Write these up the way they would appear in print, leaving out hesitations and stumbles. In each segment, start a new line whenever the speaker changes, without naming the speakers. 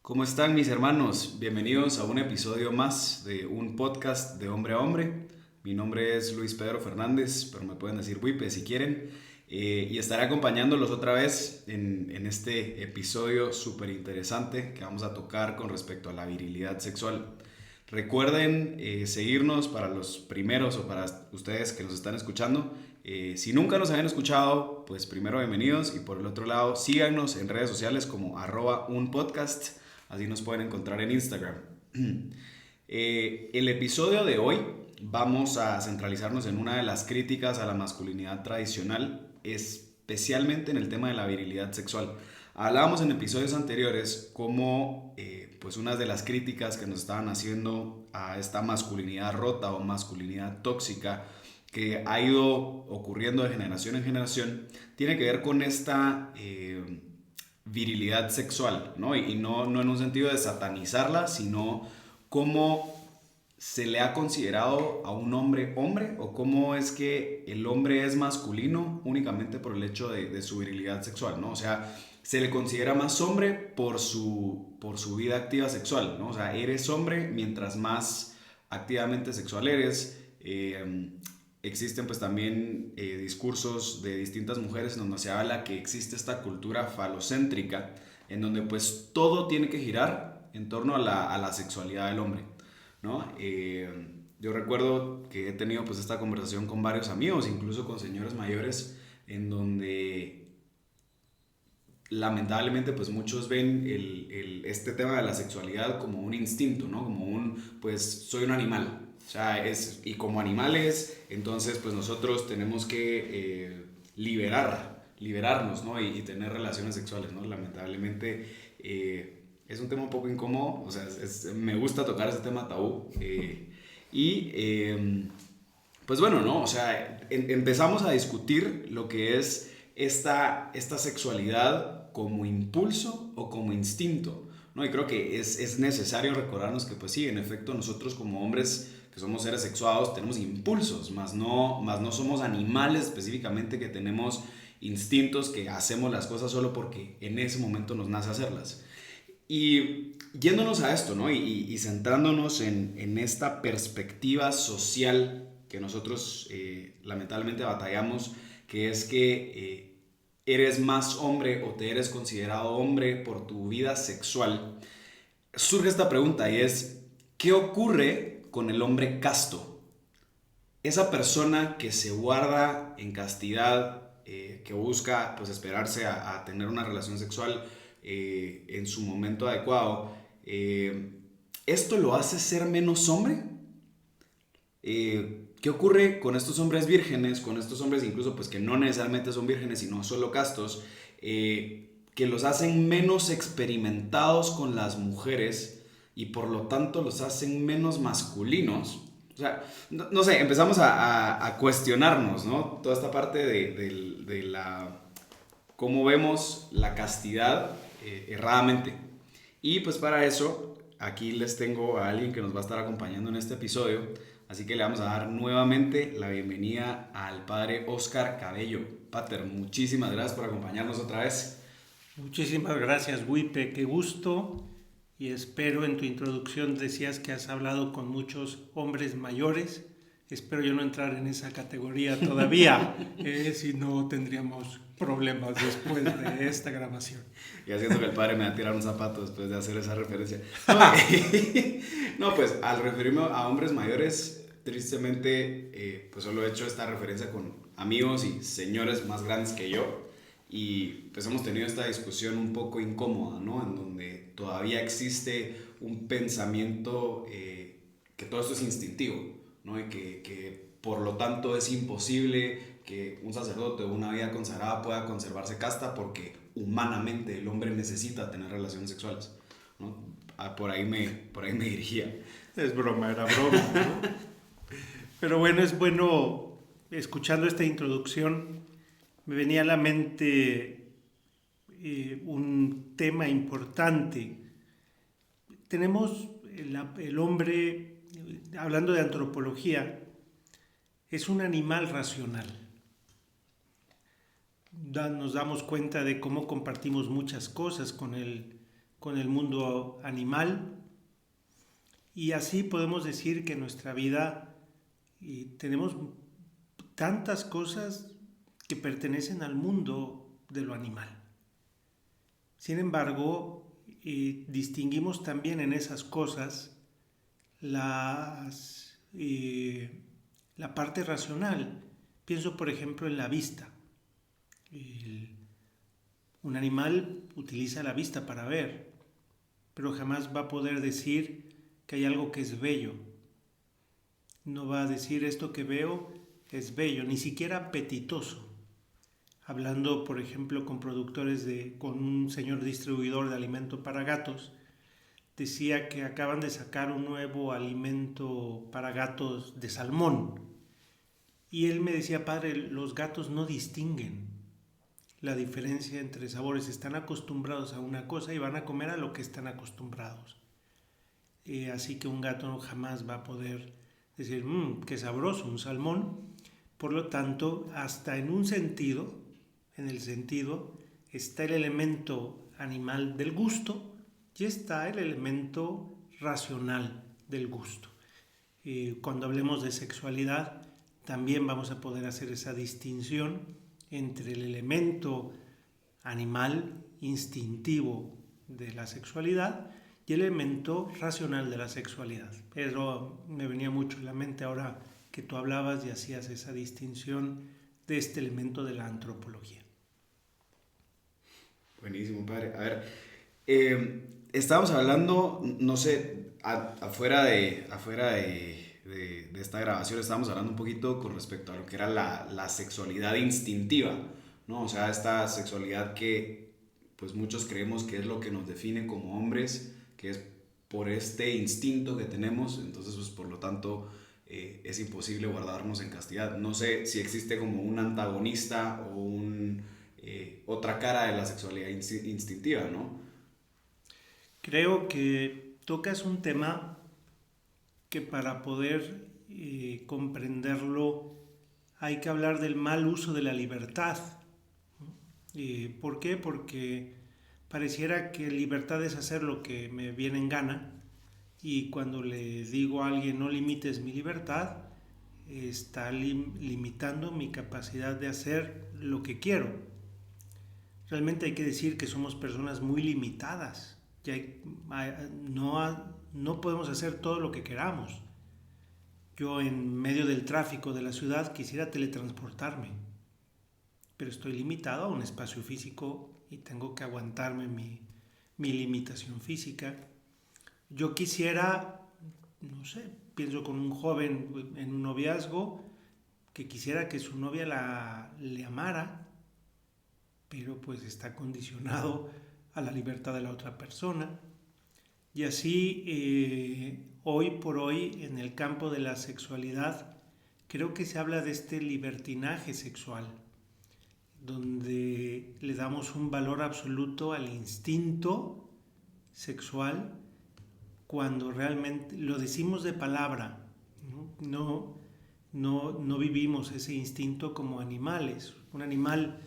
¿Cómo están mis hermanos? Bienvenidos a un episodio más de un podcast de hombre a hombre. Mi nombre es Luis Pedro Fernández, pero me pueden decir Wipe si quieren. Y estaré acompañándolos otra vez en este episodio súper interesante que vamos a tocar con respecto a la virilidad sexual. Recuerden seguirnos para los primeros o para ustedes que nos están escuchando. Si nunca nos habían escuchado, pues primero bienvenidos y por el otro lado síganos en redes sociales como @unpodcast. Así nos pueden encontrar en Instagram. El episodio de hoy vamos a centralizarnos en una de las críticas a la masculinidad tradicional, especialmente en el tema de la virilidad sexual. Hablábamos en episodios anteriores cómo pues unas de las críticas que nos estaban haciendo a esta masculinidad rota o masculinidad tóxica que ha ido ocurriendo de generación en generación tiene que ver con esta virilidad sexual, ¿no? Y no en un sentido de satanizarla, sino cómo se le ha considerado a un hombre hombre o cómo es que el hombre es masculino únicamente por el hecho de su virilidad sexual, ¿no? O sea, se le considera más hombre por su vida activa sexual, ¿no? O sea, eres hombre mientras más activamente sexual eres. Existen pues también discursos de distintas mujeres en donde se habla que existe esta cultura falocéntrica en donde pues todo tiene que girar en torno a la sexualidad del hombre, ¿no? Yo recuerdo que he tenido pues esta conversación con varios amigos, incluso con señores mayores, en donde lamentablemente pues muchos ven este tema de la sexualidad como un instinto, ¿no? Como pues soy un animal. O sea, y como animales, entonces pues nosotros tenemos que liberarnos, ¿no? Y tener relaciones sexuales, ¿no? Lamentablemente es un tema un poco incómodo, o sea, me gusta tocar ese tema tabú. Pues bueno, ¿no? O sea, empezamos a discutir lo que es esta sexualidad como impulso o como instinto, ¿no? Y creo que es necesario recordarnos que, pues sí, en efecto, nosotros como hombres que somos seres sexuados tenemos impulsos, más no somos animales específicamente que tenemos instintos que hacemos las cosas solo porque en ese momento nos nace hacerlas. Y yéndonos a esto, ¿no? Y centrándonos en esta perspectiva social que nosotros lamentablemente batallamos, que es que eres más hombre o te eres considerado hombre por tu vida sexual, surge esta pregunta y es, ¿qué ocurre con el hombre casto? Esa persona que se guarda en castidad, que busca pues esperarse a tener una relación sexual en su momento adecuado, ¿esto lo hace ser menos hombre? ¿Qué ocurre con estos hombres vírgenes, con estos hombres incluso pues que no necesariamente son vírgenes sino solo castos, que los hacen menos experimentados con las mujeres y por lo tanto los hacen menos masculinos? O sea, no sé, empezamos a cuestionarnos, ¿no? Toda esta parte de la cómo vemos la castidad erradamente. Y pues para eso, aquí les tengo a alguien que nos va a estar acompañando en este episodio. Así que le vamos a dar nuevamente la bienvenida al padre Oscar Cabello. Pater, muchísimas gracias por acompañarnos otra vez.
Muchísimas gracias, Wipe, qué gusto. Y espero en tu introducción decías que has hablado con muchos hombres mayores. Espero yo no entrar en esa categoría todavía, si no tendríamos problemas después de esta grabación.
Ya siento que el padre me va a tirar un zapato después de hacer esa referencia. No, pues al referirme a hombres mayores, tristemente, pues solo he hecho esta referencia con amigos y señores más grandes que yo. Y pues hemos tenido esta discusión un poco incómoda, ¿no? En donde todavía existe un pensamiento que todo esto es instintivo, ¿no? Y que por lo tanto es imposible que un sacerdote o una vida consagrada pueda conservarse casta porque humanamente el hombre necesita tener relaciones sexuales, ¿no? Por ahí me dirigía.
Es broma, era broma, ¿no? Pero bueno, es bueno, escuchando esta introducción, me venía a la mente un tema importante. Tenemos el hombre, hablando de antropología, es un animal racional. Nos damos cuenta de cómo compartimos muchas cosas con con el mundo animal, y así podemos decir que en nuestra vida tenemos tantas cosas que pertenecen al mundo de lo animal. Sin embargo, distinguimos también en esas cosas la parte racional. Pienso, por ejemplo, en la vista. Un animal utiliza la vista para ver, pero jamás va a poder decir que hay algo que es bello. No va a decir esto que veo es bello, ni siquiera apetitoso. Hablando, por ejemplo, con con un señor distribuidor de alimento para gatos, decía que acaban de sacar un nuevo alimento para gatos de salmón. Y él me decía, padre, los gatos no distinguen la diferencia entre sabores. Están acostumbrados a una cosa y van a comer a lo que están acostumbrados. Así que un gato jamás va a poder decir, qué sabroso, un salmón. Por lo tanto, hasta en un sentido, en el sentido, está el elemento animal del gusto y está el elemento racional del gusto. Cuando hablemos de sexualidad, también vamos a poder hacer esa distinción entre el elemento animal, instintivo de la sexualidad y el elemento racional de la sexualidad. Eso me venía mucho a la mente ahora que tú hablabas y hacías esa distinción de este elemento de la antropología.
Buenísimo, padre. A ver, estábamos hablando, no sé, afuera de esta grabación estábamos hablando un poquito con respecto a lo que era la sexualidad instintiva, ¿no? O sea, esta sexualidad que pues muchos creemos que es lo que nos define como hombres, que es por este instinto que tenemos, entonces pues por lo tanto es imposible guardarnos en castidad. No sé si existe como un antagonista o otra cara de la sexualidad instintiva, ¿no?
Creo que tocas un tema que para poder comprenderlo hay que hablar del mal uso de la libertad. ¿Por qué? Porque pareciera que libertad es hacer lo que me viene en gana, y cuando le digo a alguien no limites mi libertad, está limitando mi capacidad de hacer lo que quiero. Realmente hay que decir que somos personas muy limitadas. No podemos hacer todo lo que queramos. Yo en medio del tráfico de la ciudad quisiera teletransportarme, pero estoy limitado a un espacio físico y tengo que aguantarme mi limitación física. Yo quisiera, no sé, pienso con un joven en un noviazgo que quisiera que su novia le amara, pero pues está condicionado a la libertad de la otra persona. Y así, hoy por hoy, en el campo de la sexualidad, creo que se habla de este libertinaje sexual, donde le damos un valor absoluto al instinto sexual cuando realmente lo decimos de palabra, no vivimos ese instinto como animales. Un animal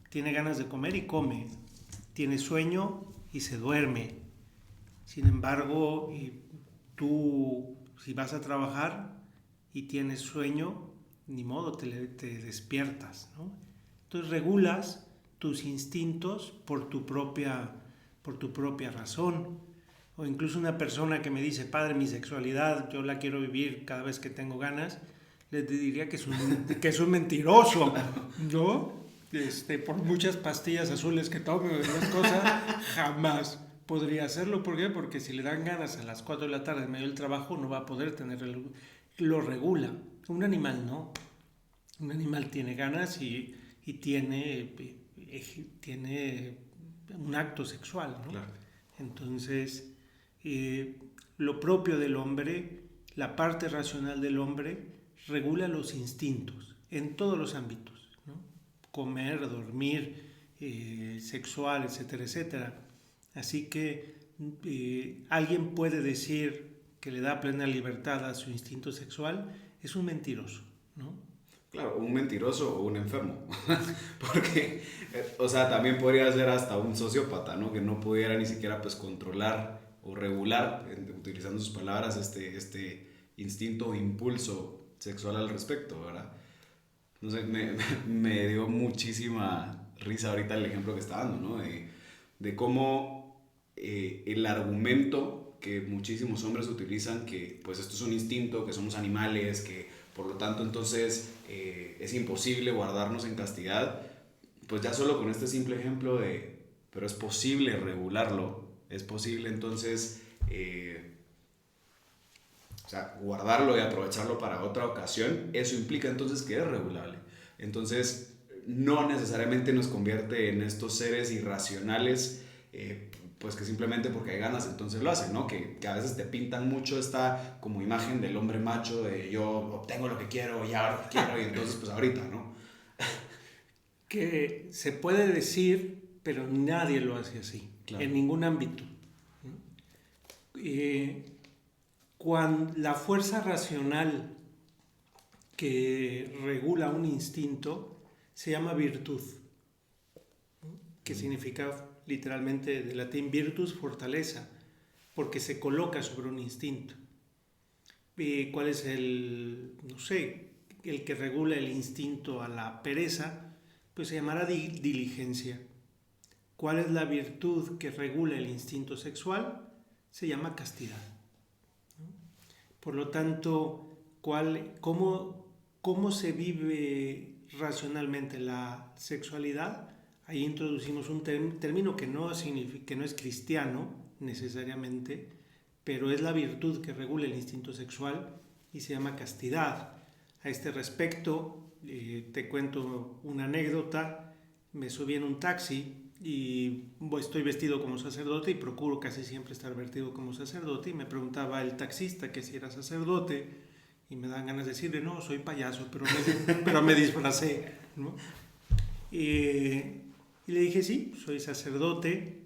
tiene ganas de comer y come, tiene sueño y se duerme. Sin embargo, tú si vas a trabajar y tienes sueño, ni modo, te despiertas, ¿no? Entonces regulas tus instintos por tu propia razón. O incluso una persona que me dice, padre, mi sexualidad, yo la quiero vivir cada vez que tengo ganas, le diría que es un mentiroso, ¿no? Por muchas pastillas azules que tome o esas cosas, jamás podría hacerlo. ¿Por qué? Porque si le dan ganas a las 4 de la tarde en medio del trabajo, no va a poder tenerlo. Lo regula. Un animal no. Un animal tiene ganas y tiene un acto sexual, ¿no? Claro. Entonces, lo propio del hombre, la parte racional del hombre, regula los instintos en todos los ámbitos, ¿no? Comer, dormir, sexual, etcétera, etcétera. Así que alguien puede decir que le da plena libertad a su instinto sexual, es un mentiroso, ¿no?
Claro, un mentiroso o un enfermo. Porque, o sea, también podría ser hasta un sociópata, ¿no? Que no pudiera ni siquiera pues controlar o regular, utilizando sus palabras, este instinto o impulso sexual al respecto, ¿verdad? No sé, me dio muchísima risa ahorita el ejemplo que está dando, ¿no? De cómo el argumento que muchísimos hombres utilizan, que pues esto es un instinto, que somos animales, que por lo tanto entonces es imposible guardarnos en castidad, pues ya solo con este simple ejemplo pero es posible regularlo, es posible entonces o sea, guardarlo y aprovecharlo para otra ocasión, eso implica entonces que es regulable. Entonces, no necesariamente nos convierte en estos seres irracionales, pues que simplemente porque hay ganas entonces lo hacen, ¿no? Que a veces te pintan mucho esta como imagen del hombre macho, de yo obtengo lo que quiero y ahora lo que quiero y entonces pues ahorita, ¿no?
Que se puede decir, pero nadie lo hace así,
Claro.
en ningún ámbito. Cuando la fuerza racional que regula un instinto se llama virtud, que significa literalmente de latín virtus, fortaleza, porque se coloca sobre un instinto. ¿Cuál es no sé, el que regula el instinto a la pereza? Pues se llamará diligencia. ¿Cuál es la virtud que regula el instinto sexual? Se llama castidad. Por lo tanto, ¿cómo se vive racionalmente la sexualidad? Ahí introducimos un término que no es cristiano necesariamente, pero es la virtud que regula el instinto sexual y se llama castidad. A este respecto, te cuento una anécdota. Me subí en un taxi y estoy vestido como sacerdote y procuro casi siempre estar vestido como sacerdote, y me preguntaba el taxista que si era sacerdote y me dan ganas de decirle no, soy payaso, pero me disfracé, ¿no? Y le dije sí, soy sacerdote,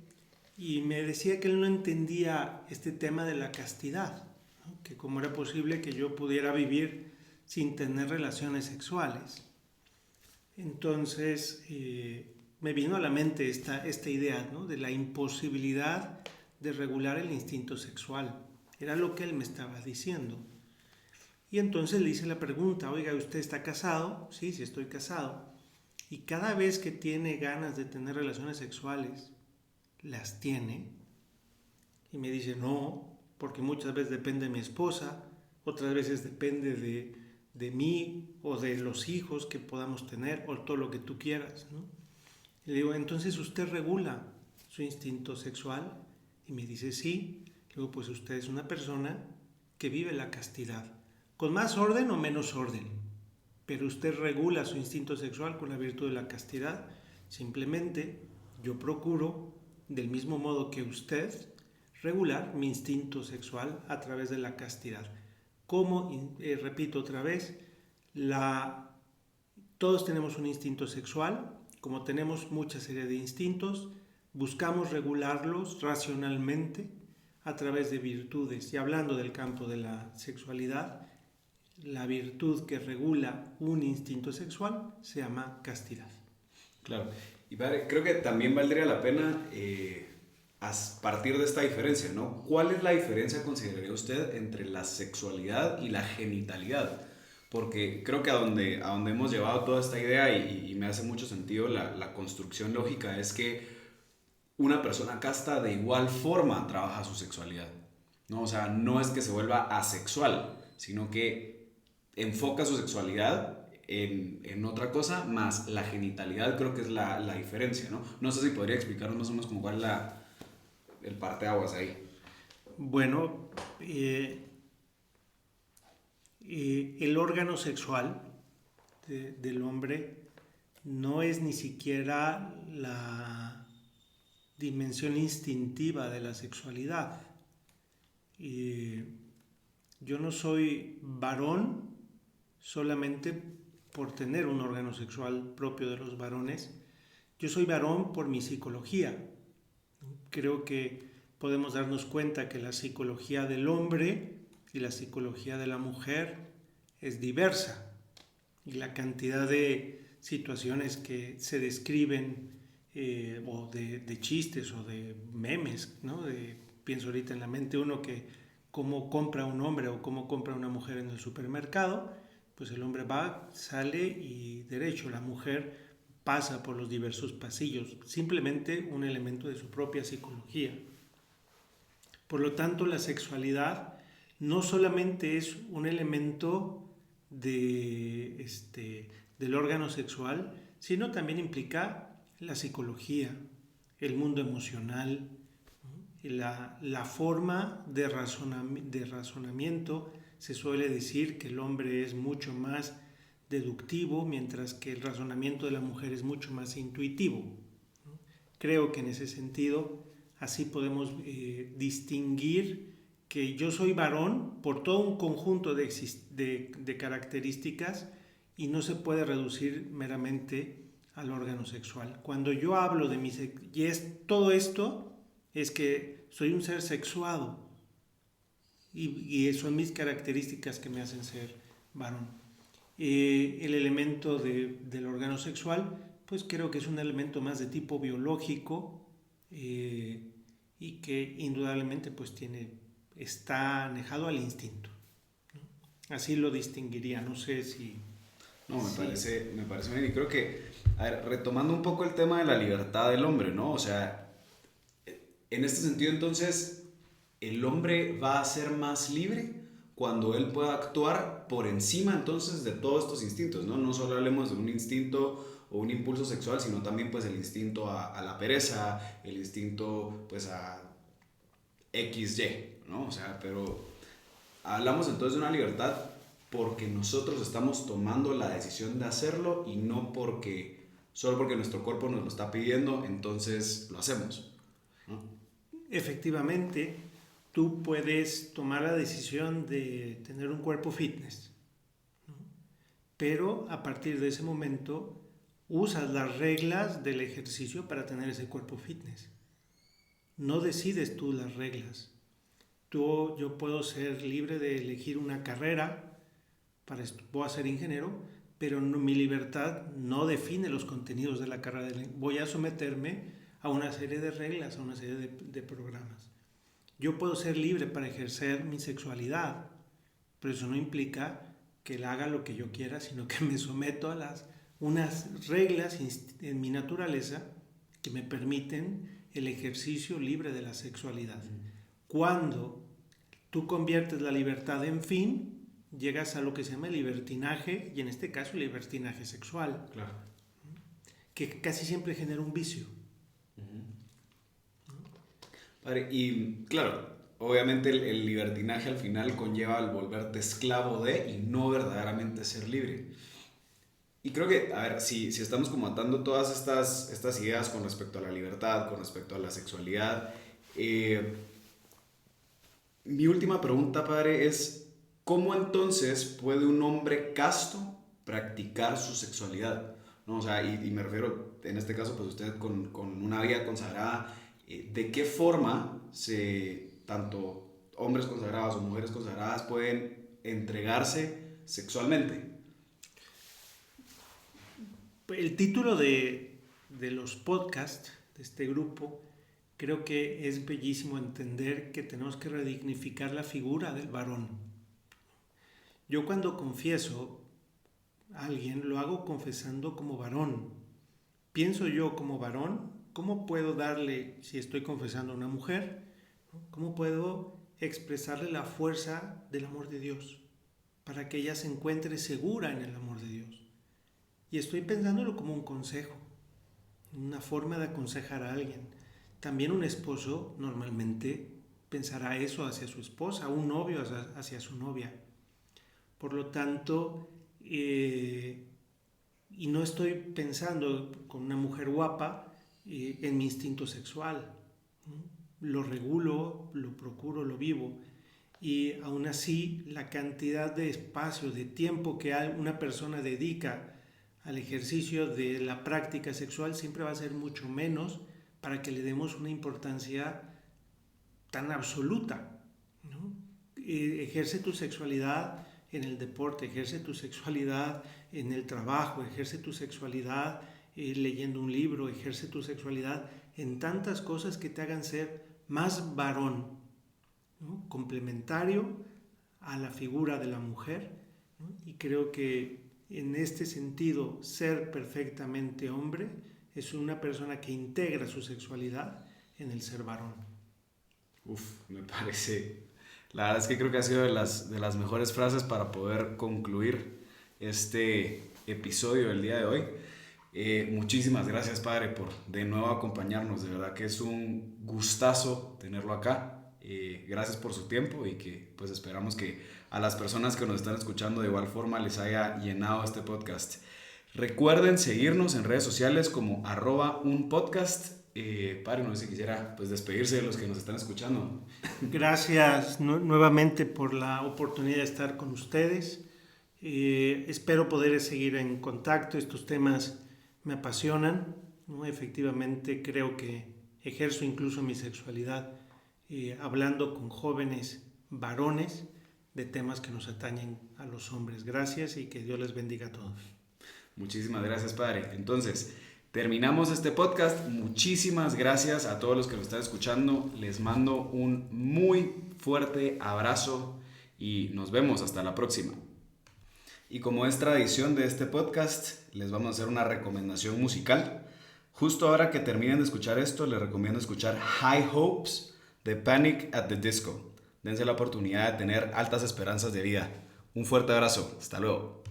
y me decía que él no entendía este tema de la castidad, ¿no? Que cómo era posible que yo pudiera vivir sin tener relaciones sexuales. Entonces me vino a la mente esta idea, ¿no? De la imposibilidad de regular el instinto sexual. Era lo que él me estaba diciendo. Y entonces le hice la pregunta, oiga, ¿usted está casado? Sí, sí estoy casado. Y cada vez que tiene ganas de tener relaciones sexuales, ¿las tiene? Y me dice, no, porque muchas veces depende de mi esposa, otras veces depende de mí o de los hijos que podamos tener o todo lo que tú quieras, ¿no? Y le digo, entonces usted regula su instinto sexual, y me dice sí. Le digo, pues usted es una persona que vive la castidad, con más orden o menos orden, pero usted regula su instinto sexual con la virtud de la castidad. Simplemente yo procuro, del mismo modo que usted, regular mi instinto sexual a través de la castidad. Como, repito otra vez, todos tenemos un instinto sexual. Como tenemos mucha serie de instintos, buscamos regularlos racionalmente a través de virtudes. Y hablando del campo de la sexualidad, la virtud que regula un instinto sexual se llama castidad.
Claro. Y padre, creo que también valdría la pena a partir de esta diferencia, ¿no? ¿Cuál es la diferencia, consideraría usted, entre la sexualidad y la genitalidad? Porque creo que a donde hemos llevado toda esta idea, y me hace mucho sentido la construcción lógica, es que una persona casta de igual forma trabaja su sexualidad, ¿no? O sea, no es que se vuelva asexual, sino que enfoca su sexualidad en otra cosa, más la genitalidad creo que es la diferencia, ¿no? No sé si podría explicarnos más o menos como cuál es el parteaguas ahí.
Bueno, el órgano sexual del hombre no es ni siquiera la dimensión instintiva de la sexualidad. Yo no soy varón solamente por tener un órgano sexual propio de los varones. Yo soy varón por mi psicología. Creo que podemos darnos cuenta que la psicología del hombre y la psicología de la mujer es diversa. y la cantidad de situaciones que se describen o de chistes o de memes, ¿no? Pienso ahorita en la mente uno que cómo compra un hombre o cómo compra una mujer en el supermercado, pues el hombre va, sale y derecho, la mujer pasa por los diversos pasillos, simplemente un elemento de su propia psicología. Por lo tanto, la sexualidad no solamente es un elemento del órgano sexual, sino también implica la psicología, el mundo emocional, la forma de razonamiento. Se suele decir que el hombre es mucho más deductivo, mientras que el razonamiento de la mujer es mucho más intuitivo. Creo que en ese sentido así podemos distinguir que yo soy varón por todo un conjunto de características y no se puede reducir meramente al órgano sexual. Cuando yo hablo de todo esto es que soy un ser sexuado y son mis características que me hacen ser varón. El elemento del órgano sexual, pues creo que es un elemento más de tipo biológico y que indudablemente pues está anejado al instinto, ¿no? Así lo distinguiría, no sé si...
No, me parece bien, y creo que, a ver, retomando un poco el tema de la libertad del hombre, ¿no? O sea, en este sentido entonces, el hombre va a ser más libre cuando él pueda actuar por encima entonces de todos estos instintos, ¿no? No solo hablemos de un instinto o un impulso sexual, sino también pues el instinto a la pereza, el instinto pues a XY, ¿no? O sea, pero hablamos entonces de una libertad porque nosotros estamos tomando la decisión de hacerlo y no solo porque nuestro cuerpo nos lo está pidiendo, entonces lo hacemos, ¿no?
Efectivamente, tú puedes tomar la decisión de tener un cuerpo fitness, ¿no? Pero a partir de ese momento usas las reglas del ejercicio para tener ese cuerpo fitness. No decides tú las reglas. Yo puedo ser libre de elegir una carrera, voy a ser ingeniero, pero mi libertad no define los contenidos de la carrera. Voy a someterme a una serie de reglas, a una serie de programas. Yo puedo ser libre para ejercer mi sexualidad, pero eso no implica que haga lo que yo quiera, sino que me someto a unas reglas en mi naturaleza que me permiten el ejercicio libre de la sexualidad. Cuando tú conviertes la libertad en fin, llegas a lo que se llama libertinaje, y en este caso libertinaje sexual,
Claro.
que casi siempre genera un vicio.
Padre, y claro, obviamente el libertinaje al final conlleva el volverte esclavo de y no verdaderamente ser libre. Y creo que, a ver, si estamos como atando todas estas ideas con respecto a la libertad, con respecto a la sexualidad, mi última pregunta, padre, es ¿cómo entonces puede un hombre casto practicar su sexualidad? ¿No? O sea, y me refiero, en este caso, pues usted con una vida consagrada, ¿de qué forma tanto hombres consagrados o mujeres consagradas pueden entregarse sexualmente?
El título de los podcasts de este grupo, creo que es bellísimo entender que tenemos que redignificar la figura del varón. Yo cuando confieso a alguien, lo hago confesando como varón. Pienso yo como varón, ¿cómo puedo darle, si estoy confesando a una mujer, cómo puedo expresarle la fuerza del amor de Dios para que ella se encuentre segura en el amor de Dios? Y estoy pensándolo como un consejo, una forma de aconsejar a alguien. También un esposo normalmente pensará eso hacia su esposa, un novio hacia su novia. Por lo tanto, y no estoy pensando con una mujer guapa en mi instinto sexual. Lo regulo, lo procuro, lo vivo. Y aún así, la cantidad de espacio, de tiempo que una persona dedica al ejercicio de la práctica sexual siempre va a ser mucho menos para que le demos una importancia tan absoluta, ¿no? Ejerce tu sexualidad en el deporte, ejerce tu sexualidad en el trabajo, ejerce tu sexualidad leyendo un libro, ejerce tu sexualidad en tantas cosas que te hagan ser más varón, ¿no? Complementario a la figura de la mujer, ¿no? Y creo que en este sentido, ser perfectamente hombre es una persona que integra su sexualidad en el ser varón.
Me parece. La verdad es que creo que ha sido de las mejores frases para poder concluir este episodio del día de hoy. Muchísimas gracias, padre, por de nuevo acompañarnos. De verdad que es un gustazo tenerlo acá. Gracias por su tiempo y que pues esperamos que a las personas que nos están escuchando de igual forma les haya llenado este podcast. Recuerden seguirnos en redes sociales como @unpodcast. Padre, no sé si quisiera pues despedirse de los que nos están escuchando.
Gracias nuevamente por la oportunidad de estar con ustedes. Espero poder seguir en contacto. Estos temas me apasionan, ¿no? Efectivamente creo que ejerzo incluso mi sexualidad hablando con jóvenes varones de temas que nos atañen a los hombres. Gracias y que Dios les bendiga a todos.
Muchísimas gracias, padre. Entonces, terminamos este podcast. Muchísimas gracias a todos los que lo están escuchando. Les mando un muy fuerte abrazo y nos vemos hasta la próxima. Y como es tradición de este podcast, les vamos a hacer una recomendación musical. Justo ahora que terminen de escuchar esto, les recomiendo escuchar High Hopes de Panic at the Disco. Dense la oportunidad de tener altas esperanzas de vida. Un fuerte abrazo. Hasta luego.